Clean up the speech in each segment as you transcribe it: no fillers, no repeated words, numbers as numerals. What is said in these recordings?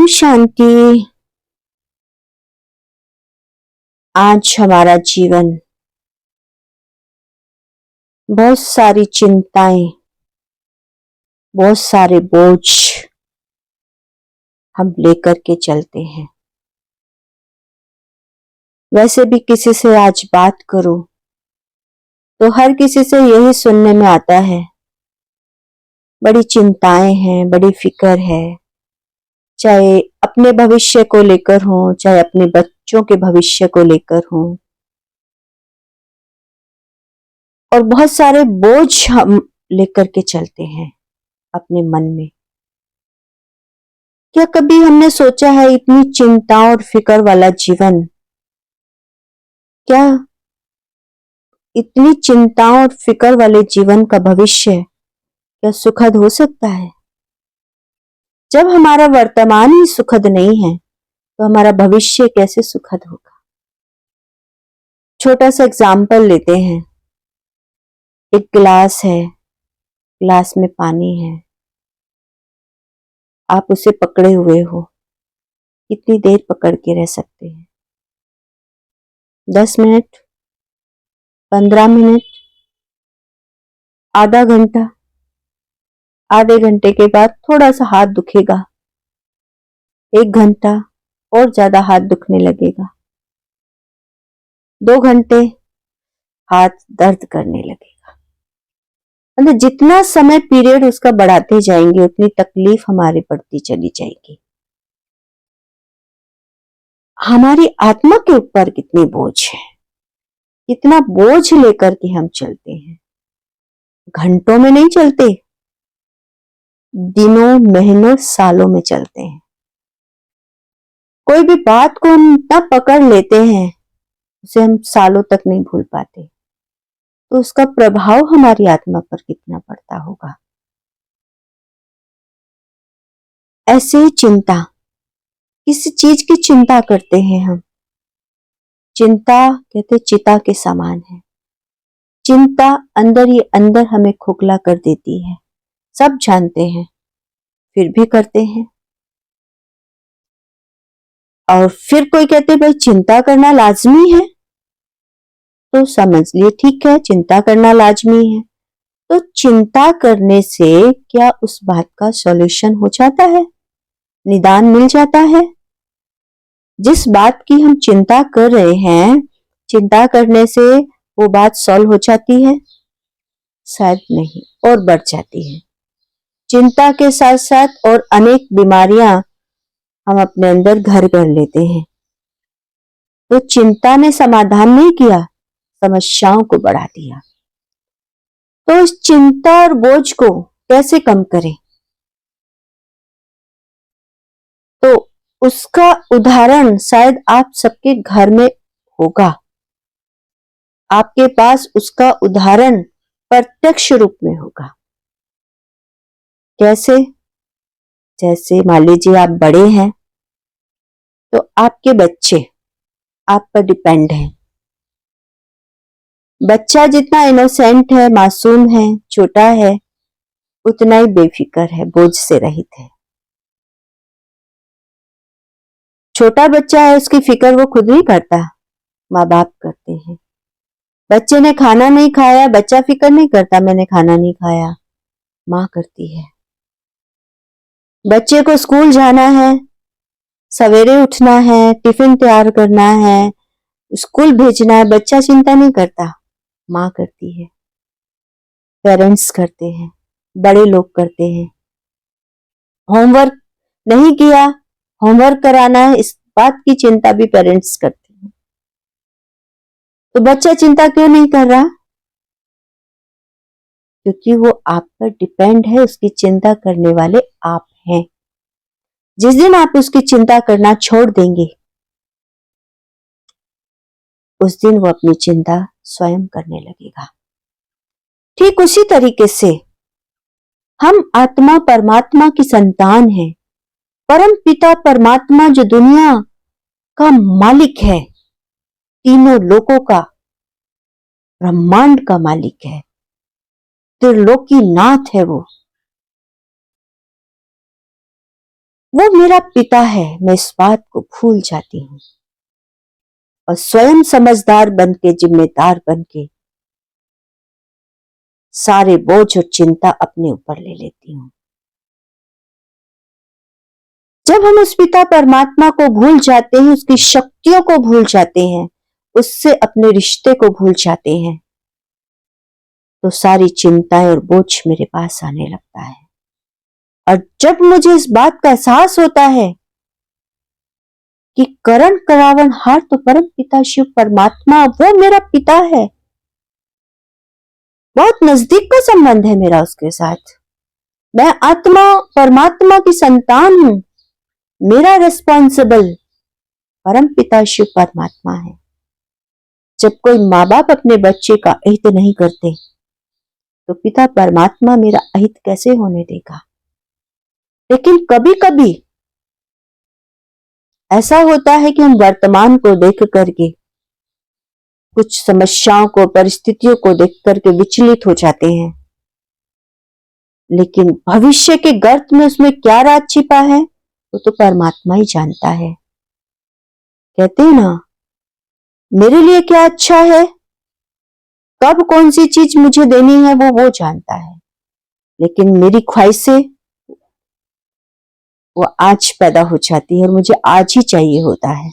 ओम शांति। आज हमारा जीवन बहुत सारी चिंताएं, बहुत सारे बोझ हम लेकर के चलते हैं। वैसे भी किसी से आज बात करो तो हर किसी से यही सुनने में आता है, बड़ी चिंताएं हैं, बड़ी फिक्र है, चाहे अपने भविष्य को लेकर हो, चाहे अपने बच्चों के भविष्य को लेकर हो, और बहुत सारे बोझ हम लेकर के चलते हैं अपने मन में। क्या कभी हमने सोचा है इतनी चिंता और फिक्र वाला जीवन, क्या इतनी चिंता और फिक्र वाले जीवन का भविष्य क्या सुखद हो सकता है? जब हमारा वर्तमान ही सुखद नहीं है तो हमारा भविष्य कैसे सुखद होगा? छोटा सा एग्जाम्पल लेते हैं। एक गिलास है, गिलास में पानी है, आप उसे पकड़े हुए हो। कितनी देर पकड़ के रह सकते हैं? 10 मिनट, 15 मिनट, आधा घंटा। आधे घंटे के बाद थोड़ा सा हाथ दुखेगा, 1 घंटा और ज्यादा हाथ दुखने लगेगा, 2 घंटे हाथ दर्द करने लगेगा। मतलब जितना समय पीरियड उसका बढ़ाते जाएंगे उतनी तकलीफ हमारी बढ़ती चली जाएगी। हमारी आत्मा के ऊपर कितनी बोझ है, कितना बोझ लेकर के हम चलते हैं। घंटों में नहीं चलते, दिनों, महीनों, सालों में चलते हैं। कोई भी बात को हम इतना पकड़ लेते हैं उसे हम सालों तक नहीं भूल पाते, तो उसका प्रभाव हमारी आत्मा पर कितना पड़ता होगा। ऐसे ही चिंता, किसी चीज की चिंता करते हैं हम। चिंता कहते चिता के समान है। चिंता अंदर ही अंदर हमें खोखला कर देती है, सब जानते हैं फिर भी करते हैं। और फिर कोई कहते भाई चिंता करना लाजमी है, तो समझ लिए ठीक है, चिंता करना लाजमी है। तो चिंता करने से क्या उस बात का सॉल्यूशन हो जाता है, निदान मिल जाता है? जिस बात की हम चिंता कर रहे हैं, चिंता करने से वो बात सॉल्व हो जाती है? शायद नहीं, और बढ़ जाती है। चिंता के साथ साथ और अनेक बीमारियां हम अपने अंदर घर कर लेते हैं। तो चिंता ने समाधान नहीं किया, समस्याओं को बढ़ा दिया। तो इस चिंता और बोझ को कैसे कम करें? तो उसका उदाहरण शायद आप सबके घर में होगा, आपके पास उसका उदाहरण प्रत्यक्ष रूप में होगा। कैसे? जैसे मान लीजिए आप बड़े हैं तो आपके बच्चे आप पर डिपेंड हैं। बच्चा जितना इनोसेंट है, मासूम है, छोटा है, उतना ही बेफिक्र है, बोझ से रहित है। छोटा बच्चा है, उसकी फिक्र वो खुद नहीं करता, माँ बाप करते हैं। बच्चे ने खाना नहीं खाया, बच्चा फिक्र नहीं करता मैंने खाना नहीं खाया, माँ करती है। बच्चे को स्कूल जाना है, सवेरे उठना है, टिफिन तैयार करना है, स्कूल भेजना है, बच्चा चिंता नहीं करता, माँ करती है। पेरेंट्स करते हैं, बड़े लोग करते हैं। होमवर्क नहीं किया, होमवर्क कराना है, इस बात की चिंता भी पेरेंट्स करते हैं। तो बच्चा चिंता क्यों नहीं कर रहा? क्योंकि वो आप पर डिपेंड है, उसकी चिंता करने वाले आप हैं। जिस दिन आप उसकी चिंता करना छोड़ देंगे, उस दिन वो अपनी चिंता स्वयं करने लगेगा। ठीक उसी तरीके से हम आत्मा परमात्मा की संतान हैं। परम पिता परमात्मा जो दुनिया का मालिक है, तीनों लोकों का, ब्रह्मांड का मालिक है, त्रिलोकी नाथ है वो। वो मेरा पिता है, मैं इस बात को भूल जाती हूँ और स्वयं समझदार बन के, जिम्मेदार बन के सारे बोझ और चिंता अपने ऊपर ले लेती हूँ। जब हम उस पिता परमात्मा को भूल जाते हैं, उसकी शक्तियों को भूल जाते हैं, उससे अपने रिश्ते को भूल जाते हैं, तो सारी चिंताएं और बोझ मेरे पास आने लगता है। और जब मुझे इस बात का एहसास होता है कि करण करावन हार तो परम पिता शिव परमात्मा, वो मेरा पिता है, बहुत नजदीक का संबंध है मेरा उसके साथ। मैं आत्मा परमात्मा की संतान हूं, मेरा रिस्पॉन्सिबल परम पिता शिव परमात्मा है। जब कोई माँ बाप अपने बच्चे का अहित नहीं करते तो पिता परमात्मा मेरा अहित कैसे होने देगा। लेकिन कभी कभी ऐसा होता है कि हम वर्तमान को देख करके, कुछ समस्याओं को, परिस्थितियों को देख करके विचलित हो जाते हैं, लेकिन भविष्य के गर्त में उसमें क्या राज छिपा है वो तो परमात्मा ही जानता है। कहते हैं ना, मेरे लिए क्या अच्छा है, कब कौन सी चीज मुझे देनी है वो जानता है, लेकिन मेरी ख्वाहिशें वो आज पैदा हो जाती है और मुझे आज ही चाहिए होता है।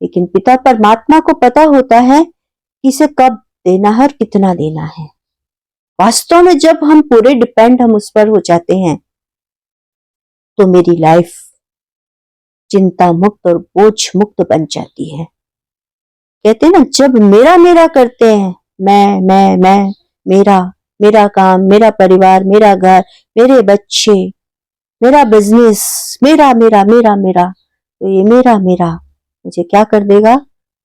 लेकिन पिता परमात्मा को पता होता है कि इसे कब देना है और कितना देना है। वास्तव में जब हम पूरे डिपेंड हम उस पर हो जाते हैं तो मेरी लाइफ चिंता मुक्त और बोझ मुक्त बन जाती है। कहते हैं ना, जब मेरा मेरा करते हैं, मैं, मेरा मेरा काम, मेरा परिवार, मेरा घर, मेरे बच्चे, मेरा बिजनेस, मेरा मेरा मेरा मेरा, तो ये मेरा मेरा मुझे क्या कर देगा,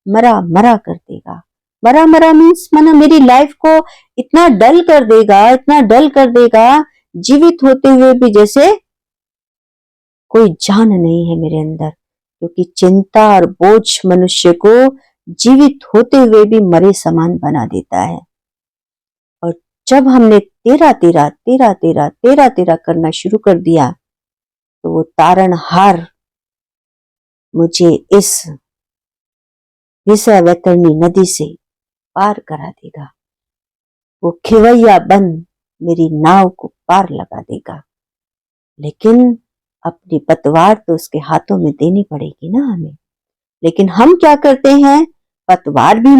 मरा मरा कर देगा। मरा मरा मीन्स माना मेरी लाइफ को इतना डल कर देगा, इतना डल कर देगा, जीवित होते हुए भी जैसे कोई जान नहीं है मेरे अंदर, क्योंकि चिंता और बोझ मनुष्य को जीवित होते हुए भी मरे समान बना देता है। और जब हमने तेरा तेरा तेरा तेरा तेरा तेरा करना शुरू कर दिया तो वो तारणहार मुझे इस विषय वैतरणी नदी से पार करा देगा। वो खेवैया बन मेरी नाव को पार लगा देगा। लेकिन अपनी पतवार तो उसके हाथों में देनी पड़ेगी ना हमें। लेकिन हम क्या करते हैं, पतवार भी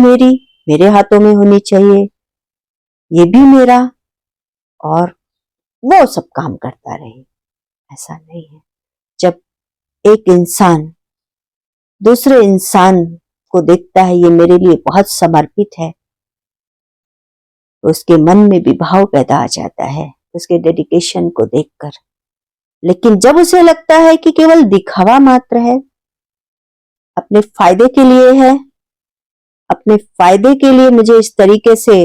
मेरे हाथों में होनी चाहिए, ये भी मेरा, और वो सब काम करता रहे। ऐसा नहीं है। जब एक इंसान दूसरे इंसान को देखता है ये मेरे लिए बहुत समर्पित है, तो उसके मन में भी भाव पैदा आ जाता है उसके डेडिकेशन को देखकर। लेकिन जब उसे लगता है कि केवल दिखावा मात्र है, अपने फायदे के लिए है, अपने फायदे के लिए मुझे इस तरीके से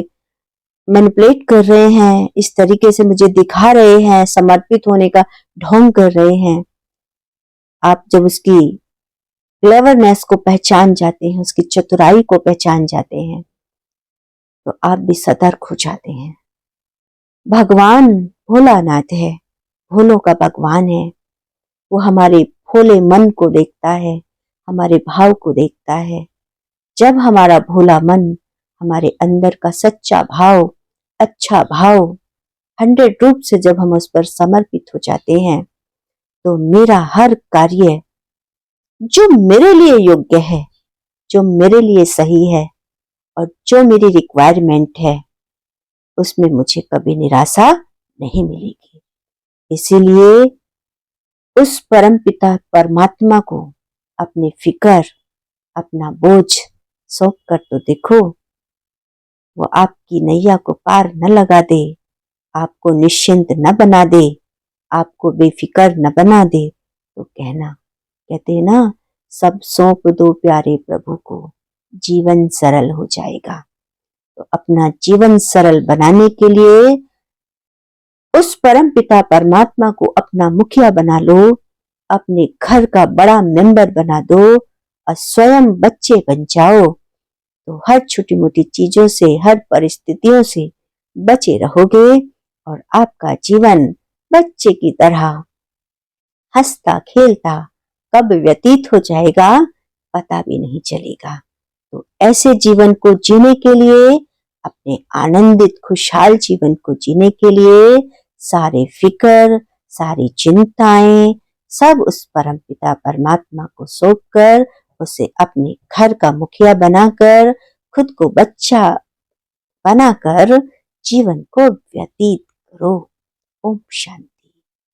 मैनिपुलेट कर रहे हैं, इस तरीके से मुझे दिखा रहे हैं, समर्पित होने का ढोंग कर रहे हैं, आप जब उसकी क्लेवरनेस को पहचान जाते हैं, उसकी चतुराई को पहचान जाते हैं, तो आप भी सतर्क हो जाते हैं। भगवान भोलानाथ है, भोलों का भगवान है। वो हमारे भोले मन को देखता है, हमारे भाव को देखता है। जब हमारा भोला मन, हमारे अंदर का सच्चा भाव, अच्छा भाव 100 रूप से जब हम उस पर समर्पित हो जाते हैं, तो मेरा हर कार्य जो मेरे लिए योग्य है, जो मेरे लिए सही है और जो मेरी रिक्वायरमेंट है, उसमें मुझे कभी निराशा नहीं मिलेगी। इसीलिए उस परम पिता परमात्मा को अपनी फिकर, अपना बोझ सौंप कर तो देखो, वो आपकी नैया को पार न लगा दे, आपको निश्चिंत न बना दे, आपको बेफिक्र न बना दे, तो कहना, कहते हैं ना, सब सौंप दो प्यारे प्रभु को, जीवन सरल हो जाएगा। तो अपना जीवन सरल बनाने के लिए उस परम पिता परमात्मा को अपना मुखिया बना लो, अपने घर का बड़ा मेंबर बना दो और स्वयं बच्चे बन जाओ, तो हर छोटी मोटी चीजों से, हर परिस्थितियों से बचे रहोगे और आपका जीवन बच्चे की तरह हंसता खेलता कब व्यतीत हो जाएगा पता भी नहीं चलेगा। तो ऐसे जीवन को जीने के लिए, अपने आनंदित खुशहाल जीवन को जीने के लिए सारे फिक्र, सारी चिंताएं सब उस परमपिता परमात्मा को सौंप कर उसे अपने घर का मुखिया बनाकर खुद को बच्चा बनाकर जीवन को व्यतीत करो। ओम शांति।